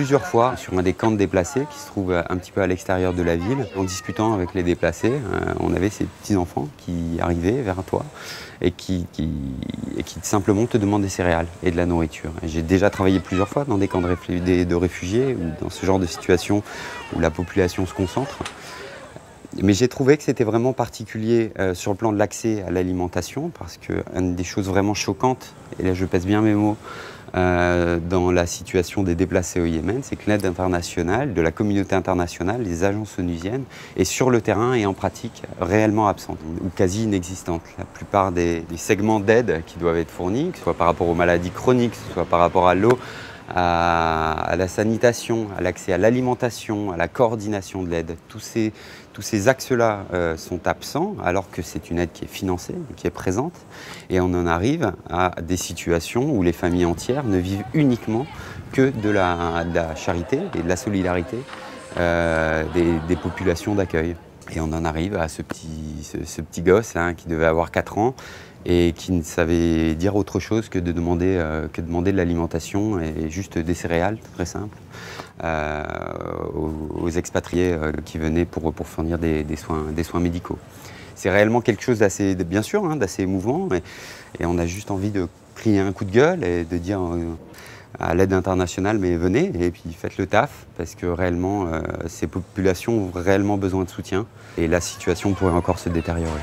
plusieurs fois sur un des camps de déplacés qui se trouve un petit peu à l'extérieur de la ville. En discutant avec les déplacés, on avait ces petits-enfants qui arrivaient vers toi et qui simplement te demandent des céréales et de la nourriture. J'ai déjà travaillé plusieurs fois dans des camps de réfugiés ou dans ce genre de situation où la population se concentre. Mais j'ai trouvé que c'était vraiment particulier sur le plan de l'accès à l'alimentation, parce qu'une des choses vraiment choquantes, et là je pèse bien mes mots, dans la situation des déplacés au Yémen, c'est que l'aide internationale, de la communauté internationale, les agences onusiennes, est sur le terrain et en pratique réellement absente, ou quasi inexistante. La plupart des segments d'aide qui doivent être fournis, que ce soit par rapport aux maladies chroniques, que ce soit par rapport à l'eau, à la sanitation, à l'accès à l'alimentation, à la coordination de l'aide. Tous ces axes-là sont absents, alors que c'est une aide qui est financée, qui est présente. Et on en arrive à des situations où les familles entières ne vivent uniquement que de la charité et de la solidarité des populations d'accueil. Et on en arrive à ce petit gosse qui devait avoir 4 ans et qui ne savait dire autre chose que de demander de l'alimentation et juste des céréales, très simple, aux expatriés qui venaient pour fournir des soins médicaux. C'est réellement quelque chose d'assez, bien sûr, d'assez émouvant, et on a juste envie de crier un coup de gueule et de dire à l'aide internationale, mais venez et puis faites le taf, parce que réellement, ces populations ont réellement besoin de soutien et la situation pourrait encore se détériorer.